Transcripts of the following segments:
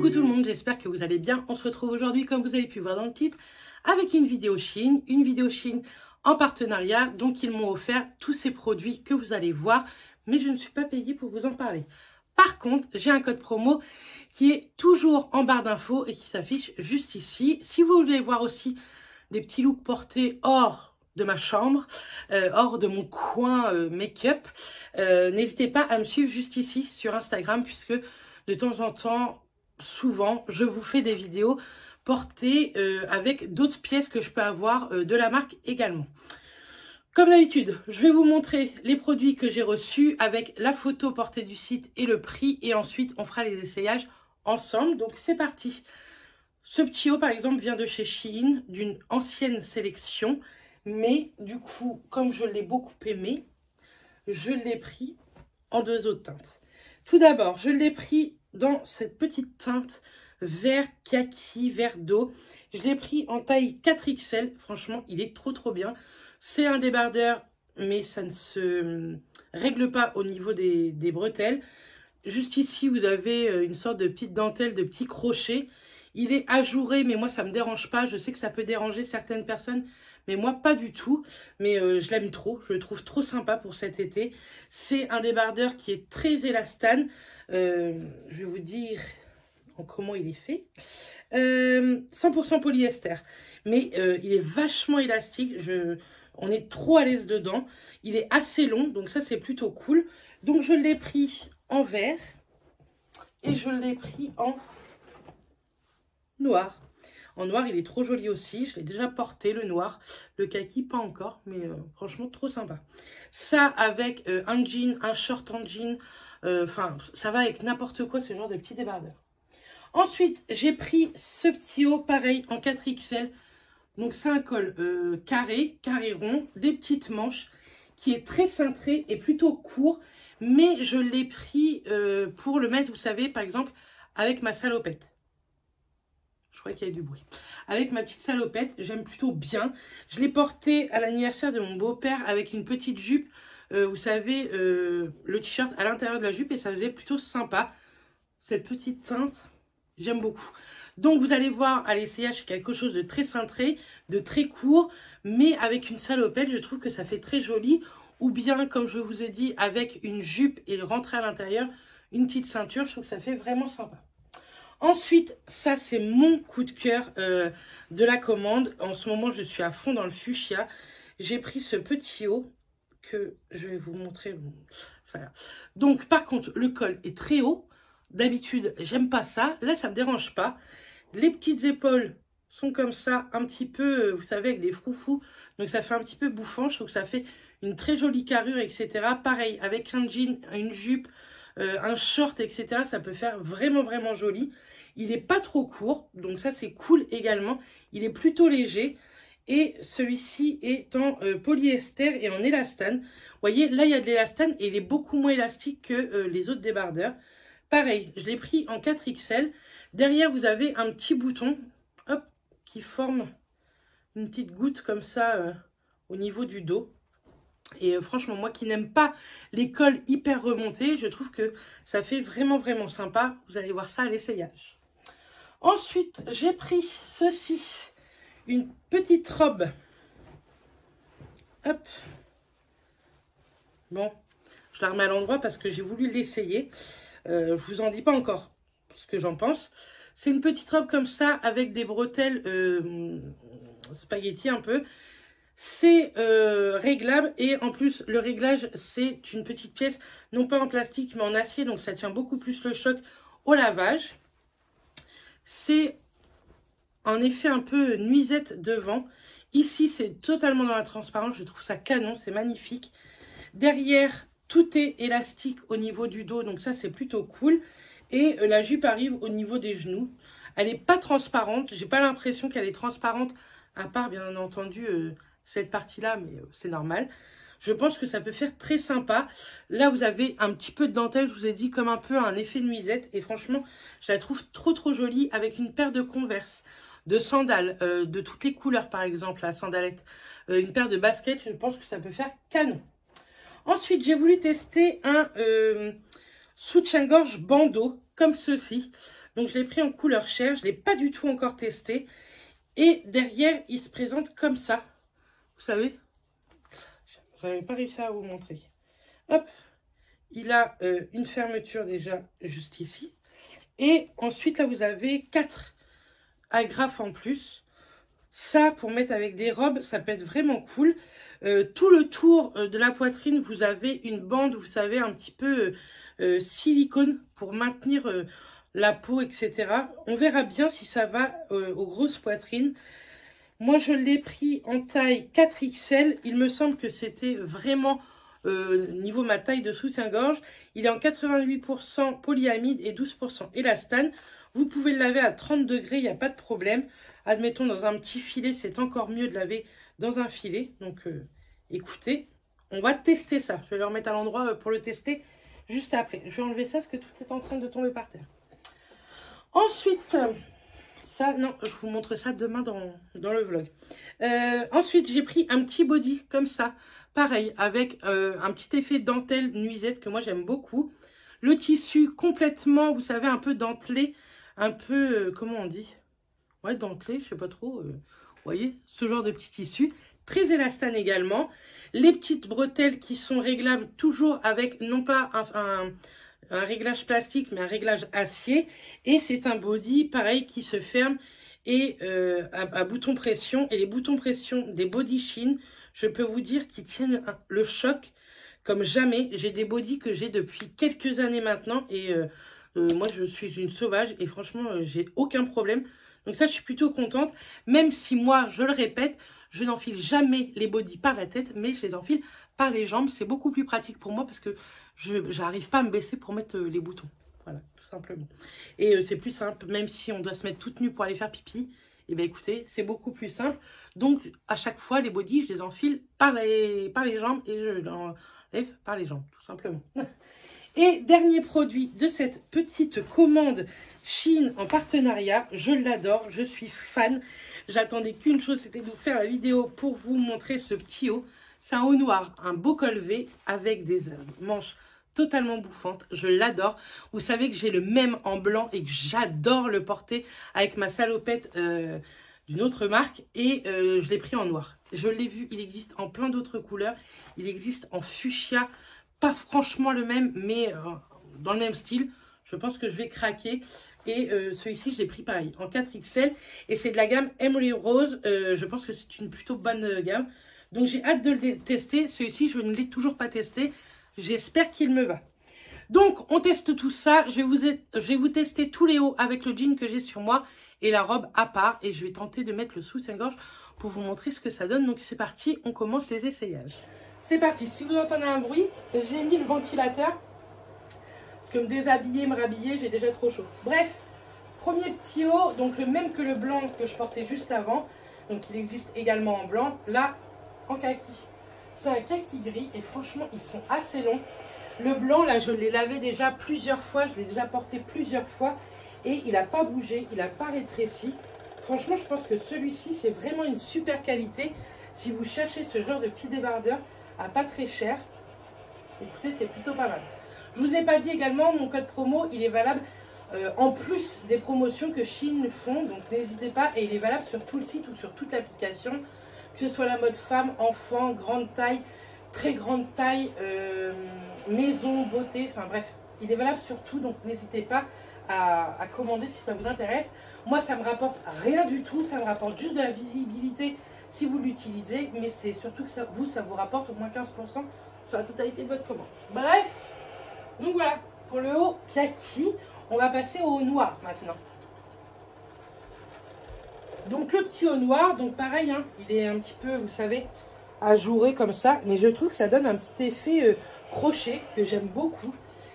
Coucou tout le monde, j'espère que vous allez bien. On se retrouve aujourd'hui, comme vous avez pu voir dans le titre, avec une vidéo Shein en partenariat. Donc ils m'ont offert tous ces produits que vous allez voir, mais je ne suis pas payée pour vous en parler. Par contre, j'ai un code promo qui est toujours en barre d'infos et qui s'affiche juste ici. Si vous voulez voir aussi des petits looks portés hors de ma chambre, hors de mon coin make-up, n'hésitez pas à me suivre juste ici sur Instagram, puisque de temps en temps, souvent, je vous fais des vidéos portées avec d'autres pièces que je peux avoir de la marque également. Comme d'habitude, je vais vous montrer les produits que j'ai reçus avec la photo portée du site et le prix. Et ensuite, on fera les essayages ensemble. Donc, c'est parti. Ce petit haut, par exemple, vient de chez Shein, d'une ancienne sélection. Mais du coup, comme je l'ai beaucoup aimé, je l'ai pris en deux autres teintes. Tout d'abord, je l'ai pris dans cette petite teinte vert kaki, vert d'eau. Je l'ai pris en taille 4XL. Franchement, il est trop bien. C'est un débardeur, mais ça ne se règle pas au niveau des bretelles. Juste ici, vous avez une sorte de petite dentelle, de petits crochets. Il est ajouré, mais moi, ça ne me dérange pas. Je sais que ça peut déranger certaines personnes, mais moi, pas du tout. Mais je l'aime trop. Je le trouve trop sympa pour cet été. C'est un débardeur qui est très élastane. Je vais vous dire comment il est fait. 100% polyester. Mais il est vachement élastique. On est trop à l'aise dedans. Il est assez long, donc ça, c'est plutôt cool. Donc, je l'ai pris en vert et je l'ai pris en noir. En noir, il est trop joli aussi. Je l'ai déjà porté, le noir. Le kaki, pas encore, mais franchement, trop sympa. Ça, avec un jean, un short en jean. Enfin, ça va avec n'importe quoi, ce genre de petit débardeur. Ensuite, j'ai pris ce petit haut, pareil, en 4XL. Donc, c'est un col carré rond, des petites manches, qui est très cintré et plutôt court. Mais je l'ai pris pour le mettre, vous savez, par exemple, avec ma salopette. Je crois qu'il y a du bruit. Avec ma petite salopette, j'aime plutôt bien. Je l'ai porté à l'anniversaire de mon beau-père avec une petite jupe. Vous savez, le t-shirt à l'intérieur de la jupe, et ça faisait plutôt sympa. Cette petite teinte, j'aime beaucoup. Donc, vous allez voir à l'essayage, c'est quelque chose de très cintré, de très court, mais avec une salopette, je trouve que ça fait très joli. Ou bien, comme je vous ai dit, avec une jupe et le rentrer à l'intérieur, une petite ceinture, je trouve que ça fait vraiment sympa. Ensuite, ça, c'est mon coup de cœur de la commande. En ce moment, je suis à fond dans le fuchsia. J'ai pris ce petit haut que je vais vous montrer. Donc, par contre, le col est très haut. D'habitude, j'aime pas ça. Là, ça me dérange pas. Les petites épaules sont comme ça, un petit peu, vous savez, avec des froufrous. Donc, ça fait un petit peu bouffant. Je trouve que ça fait une très jolie carrure, etc. Pareil, avec un jean, une jupe, un short, etc. Ça peut faire vraiment joli. Il n'est pas trop court. Donc, ça, c'est cool également. Il est plutôt léger. Et celui-ci est en polyester et en élastane. Vous voyez, là, il y a de l'élastane et il est beaucoup moins élastique que les autres débardeurs. Pareil, je l'ai pris en 4XL. Derrière, vous avez un petit bouton, hop, qui forme une petite goutte comme ça au niveau du dos. Et franchement, moi qui n'aime pas les cols hyper remontés, je trouve que ça fait vraiment sympa. Vous allez voir ça à l'essayage. Ensuite, j'ai pris ceci, une petite robe. Hop. Bon, je la remets à l'endroit parce que j'ai voulu l'essayer. Je vous en dis pas encore ce que j'en pense. C'est une petite robe comme ça avec des bretelles spaghetti un peu. C'est réglable et en plus le réglage c'est une petite pièce non pas en plastique mais en acier, donc ça tient beaucoup plus le choc au lavage. C'est en effet un peu nuisette devant. Ici c'est totalement dans la transparence, je trouve ça canon, c'est magnifique. Derrière tout est élastique au niveau du dos, donc ça c'est plutôt cool. Et la jupe arrive au niveau des genoux. Elle n'est pas transparente, j'ai pas l'impression qu'elle est transparente, à part bien entendu cette partie-là, mais c'est normal. Je pense que ça peut faire très sympa. Là, vous avez un petit peu de dentelle, je vous ai dit, comme un peu un effet nuisette. Et franchement, je la trouve trop jolie avec une paire de Converse, de sandales, de toutes les couleurs, par exemple, la sandalette. Une paire de baskets, je pense que ça peut faire canon. Ensuite, j'ai voulu tester un soutien-gorge bandeau, comme ceci. Donc je l'ai pris en couleur chair, je ne l'ai pas du tout encore testé. Et derrière, il se présente comme ça. Vous savez, je n'avais pas réussi à vous montrer. Hop, il a une fermeture déjà juste ici. Et ensuite, là, vous avez 4 agrafes en plus. Ça, pour mettre avec des robes, ça peut être vraiment cool. Tout le tour de la poitrine, vous avez une bande, vous savez, un petit peu silicone pour maintenir la peau, etc. On verra bien si ça va aux grosses poitrines. Moi, je l'ai pris en taille 4XL. Il me semble que c'était vraiment niveau ma taille de soutien-gorge. Il est en 88% polyamide et 12% élastane. Vous pouvez le laver à 30 degrés, il n'y a pas de problème. Admettons, dans un petit filet, c'est encore mieux de laver dans un filet. Donc, écoutez, on va tester ça. Je vais le remettre à l'endroit pour le tester juste après. Je vais enlever ça parce que tout est en train de tomber par terre. Ensuite, ça, non, je vous montre ça demain dans le vlog. Ensuite, j'ai pris un petit body comme ça. Pareil, avec un petit effet dentelle nuisette que moi j'aime beaucoup. Le tissu complètement, vous savez, un peu dentelé. Un peu, comment on dit? Ouais, dentelé, je sais pas trop. Vous voyez, ce genre de petit tissu. Très élastane également. Les petites bretelles qui sont réglables toujours avec, non pas un réglage plastique, mais un réglage acier. Et c'est un body, pareil, qui se ferme et à bouton pression. Et les boutons pression des body Shein, je peux vous dire qu'ils tiennent le choc comme jamais. J'ai des bodys que j'ai depuis quelques années maintenant. Et moi, je suis une sauvage. Et franchement, j'ai aucun problème. Donc ça, je suis plutôt contente. Même si moi, je le répète, je n'enfile jamais les bodys par la tête. Mais je les enfile par les jambes. C'est beaucoup plus pratique pour moi parce que je n'arrive pas à me baisser pour mettre les boutons. Voilà, tout simplement. Et c'est plus simple. Même si on doit se mettre toute nue pour aller faire pipi. Et bien écoutez, c'est beaucoup plus simple. Donc à chaque fois, les bodys, je les enfile par les jambes et je l'enlève par les jambes, tout simplement. Et dernier produit de cette petite commande Shein en partenariat. Je l'adore, je suis fan. J'attendais qu'une chose, c'était de vous faire la vidéo pour vous montrer ce petit haut. C'est un haut noir, un beau col V avec des manches totalement bouffantes. Je l'adore. Vous savez que j'ai le même en blanc et que j'adore le porter avec ma salopette d'une autre marque. Et je l'ai pris en noir. Je l'ai vu, il existe en plein d'autres couleurs. Il existe en fuchsia. Pas franchement le même, mais dans le même style. Je pense que je vais craquer. Et celui-ci, je l'ai pris pareil, en 4XL. Et c'est de la gamme Emery Rose. Je pense que c'est une plutôt bonne gamme. Donc, j'ai hâte de le tester. Celui-ci, je ne l'ai toujours pas testé. J'espère qu'il me va. Donc, on teste tout ça. Je vais vous tester tous les hauts avec le jean que j'ai sur moi et la robe à part. Et je vais tenter de mettre le soutien-gorge pour vous montrer ce que ça donne. Donc, c'est parti. On commence les essayages. C'est parti. Si vous entendez un bruit, j'ai mis le ventilateur. Parce que me déshabiller, me rhabiller, j'ai déjà trop chaud. Bref, premier petit haut. Donc, le même que le blanc que je portais juste avant. Donc, il existe également en blanc. Là, en kaki. C'est un kaki gris et franchement, ils sont assez longs. Le blanc, là, je l'ai lavé déjà plusieurs fois. Je l'ai déjà porté plusieurs fois et il n'a pas bougé, il n'a pas rétréci. Franchement, je pense que celui-ci, c'est vraiment une super qualité. Si vous cherchez ce genre de petit débardeur à pas très cher, écoutez, c'est plutôt pas mal. Je vous ai pas dit également, mon code promo, il est valable en plus des promotions que Shein font. Donc, n'hésitez pas. Et il est valable sur tout le site ou sur toute l'application. Que ce soit la mode femme, enfant, grande taille, très grande taille, maison, beauté, enfin bref, il est valable sur tout, donc n'hésitez pas à commander si ça vous intéresse. Moi, ça me rapporte rien du tout, ça me rapporte juste de la visibilité si vous l'utilisez, mais c'est surtout que ça vous rapporte au moins 15% sur la totalité de votre commande. Bref, donc voilà, pour le haut kaki, on va passer au haut noir maintenant. Donc le petit haut noir, donc pareil, hein, il est un petit peu, vous savez, ajouré comme ça. Mais je trouve que ça donne un petit effet crochet que j'aime beaucoup.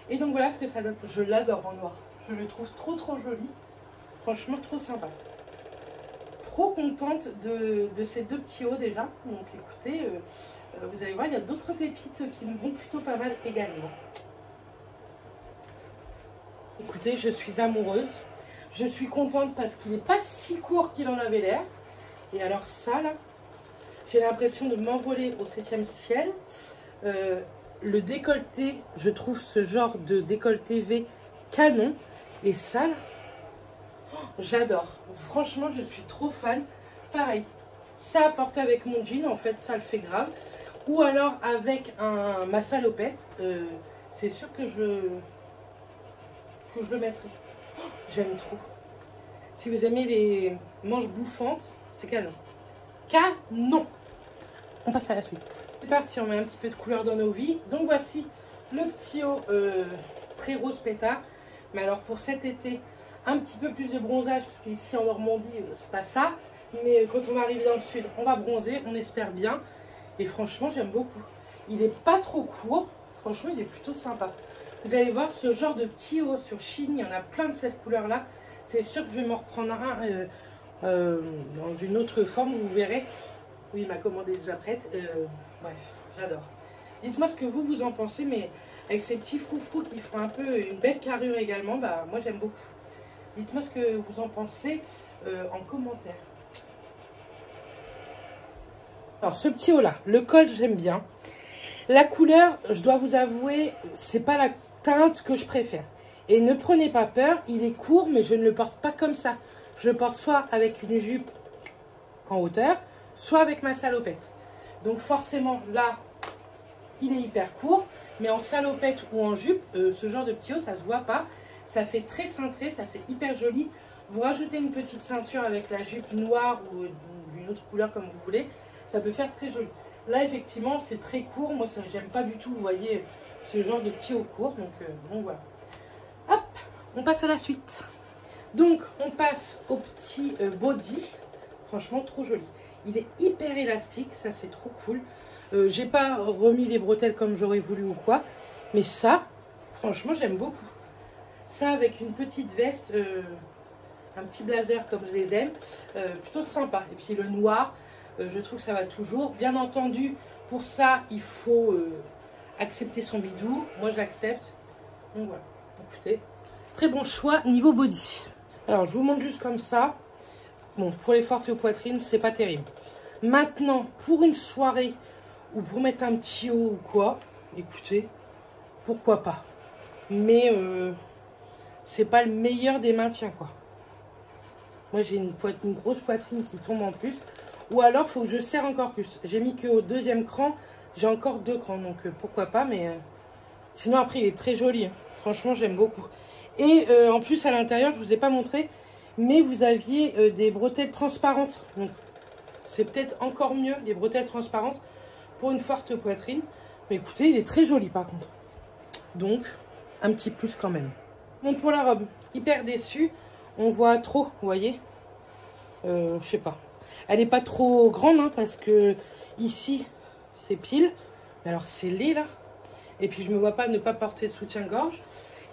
Et donc voilà ce que ça donne. Je l'adore en noir. Je le trouve trop joli. Franchement, trop sympa. Trop contente de ces deux petits hauts déjà. Donc écoutez, vous allez voir, il y a d'autres pépites qui me vont plutôt pas mal également. Écoutez, je suis amoureuse. Je suis contente parce qu'il n'est pas si court qu'il en avait l'air. Et alors ça, là, j'ai l'impression de m'envoler au 7e ciel. Le décolleté, je trouve ce genre de décolleté V canon. Et ça, là, J'adore. Franchement, je suis trop fan. Pareil, ça à porter avec mon jean, en fait, ça le fait grave. Ou alors avec ma salopette. C'est sûr que je le mettrai. Oh, j'aime trop. Si vous aimez les manches bouffantes, c'est canon. Canon. On passe à la suite. C'est parti, on met un petit peu de couleur dans nos vies. Donc voici le petit haut très rose pétard. Mais alors pour cet été, un petit peu plus de bronzage, parce qu'ici en Normandie, c'est pas ça. Mais quand on va arriver dans le sud, on va bronzer, on espère bien. Et franchement, j'aime beaucoup. Il n'est pas trop court. Franchement, il est plutôt sympa. Vous allez voir ce genre de petit haut sur Shein, il y en a plein de cette couleur-là. C'est sûr que je vais m'en reprendre un dans une autre forme, vous verrez. Oui, ma commande est déjà prête. Bref, j'adore. Dites-moi ce que vous en pensez, mais avec ces petits froufrous qui font un peu une belle carrure également, bah moi j'aime beaucoup. Dites-moi ce que vous en pensez en commentaire. Alors ce petit haut là, le col j'aime bien. La couleur, je dois vous avouer, c'est pas la teinte que je préfère. Et ne prenez pas peur, il est court, mais je ne le porte pas comme ça. Je le porte soit avec une jupe en hauteur, soit avec ma salopette. Donc forcément, là, il est hyper court. Mais en salopette ou en jupe, ce genre de petit haut, ça se voit pas. Ça fait très cintré, ça fait hyper joli. Vous rajoutez une petite ceinture avec la jupe noire ou d'une autre couleur comme vous voulez. Ça peut faire très joli. Là, effectivement, c'est très court. Moi, ça, j'aime pas du tout, vous voyez, ce genre de petit haut court. Donc voilà. Hop, on passe à la suite. Donc, on passe au petit body. Franchement, trop joli. Il est hyper élastique. Ça, c'est trop cool. J'ai pas remis les bretelles comme j'aurais voulu ou quoi. Mais ça, franchement, j'aime beaucoup. Ça, avec une petite veste, un petit blazer comme je les aime. Plutôt sympa. Et puis, le noir, je trouve que ça va toujours. Bien entendu, pour ça, il faut accepter son bidou. Moi, je l'accepte. Donc, voilà. Écoutez, très bon choix niveau body. Alors, je vous montre juste comme ça. Bon, pour les fortes et aux poitrines, c'est pas terrible. Maintenant, pour une soirée ou pour mettre un petit haut ou quoi, écoutez, pourquoi pas. Mais c'est pas le meilleur des maintiens, quoi. Moi, j'ai une grosse poitrine qui tombe en plus. Ou alors, il faut que je serre encore plus. J'ai mis qu'au deuxième cran, j'ai encore 2 crans. Donc, pourquoi pas, mais sinon, après, il est très joli. Hein. Franchement, j'aime beaucoup. Et en plus, à l'intérieur, je ne vous ai pas montré, mais vous aviez des bretelles transparentes. Donc, c'est peut-être encore mieux, les bretelles transparentes, pour une forte poitrine. Mais écoutez, il est très joli, par contre. Donc, un petit plus quand même. Bon, pour la robe, hyper déçue. On voit trop, vous voyez. Je sais pas. Elle n'est pas trop grande, hein, parce que ici, c'est pile. Mais alors, c'est laid, là. Et puis, je me vois pas ne pas porter de soutien-gorge.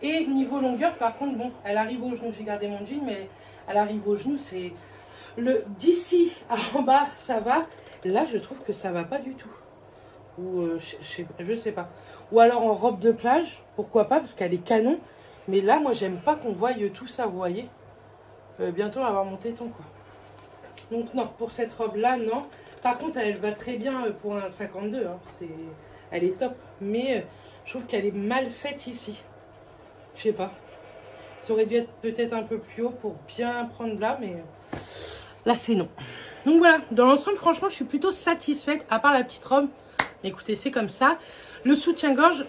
Et niveau longueur, par contre, bon, elle arrive au genou. J'ai gardé mon jean, mais elle arrive au genou. C'est d'ici en bas, ça va. Là, je trouve que ça va pas du tout. Ou, je sais pas. Ou alors en robe de plage, pourquoi pas, parce qu'elle est canon. Mais là, moi, j'aime pas qu'on voie tout ça, vous voyez. Bientôt, on va avoir mon téton, quoi. Donc, non, pour cette robe-là, non. Par contre, elle va très bien pour un 52. Hein. Elle est top. Mais je trouve qu'elle est mal faite ici. Je sais pas. Ça aurait dû être peut-être un peu plus haut pour bien prendre là, mais là, c'est non. Donc, voilà. Dans l'ensemble, franchement, je suis plutôt satisfaite, à part la petite robe. Écoutez, c'est comme ça. Le soutien-gorge,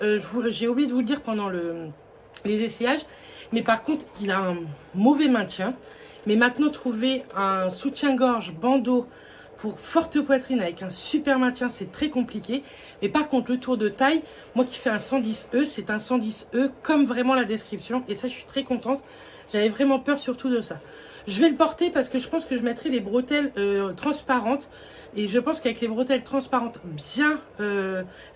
j'ai oublié de vous le dire pendant les essayages. Mais par contre, il a un mauvais maintien. Mais maintenant, trouver un soutien-gorge bandeau pour forte poitrine avec un super maintien, c'est très compliqué. Mais par contre, le tour de taille, moi qui fais un 110E, c'est un 110E comme vraiment la description. Et ça, je suis très contente. J'avais vraiment peur surtout de ça. Je vais le porter parce que je pense que je mettrai les bretelles transparentes. Et je pense qu'avec les bretelles transparentes bien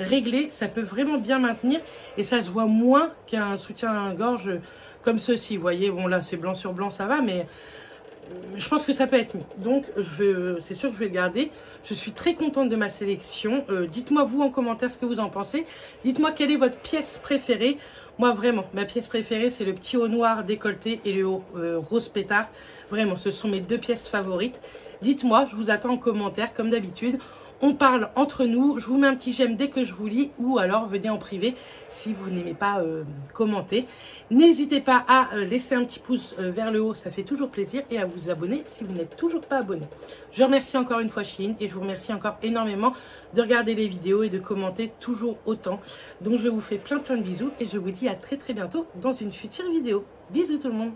réglées, ça peut vraiment bien maintenir. Et ça se voit moins qu'un soutien-gorge comme ceci. Vous voyez, bon là, c'est blanc sur blanc, ça va, mais je pense que ça peut être mieux. Donc, c'est sûr que je vais le garder. Je suis très contente de ma sélection. Dites-moi vous en commentaire ce que vous en pensez. Dites-moi quelle est votre pièce préférée. Moi, vraiment, ma pièce préférée, c'est le petit haut noir décolleté et le haut rose pétard. Vraiment, ce sont mes 2 pièces favorites. Dites-moi, je vous attends en commentaire, comme d'habitude. On parle entre nous. Je vous mets un petit j'aime dès que je vous lis ou alors venez en privé si vous n'aimez pas commenter. N'hésitez pas à laisser un petit pouce vers le haut, ça fait toujours plaisir, et à vous abonner si vous n'êtes toujours pas abonné. Je remercie encore une fois Shein et je vous remercie encore énormément de regarder les vidéos et de commenter toujours autant. Donc je vous fais plein de bisous et je vous dis à très bientôt dans une future vidéo. Bisous tout le monde.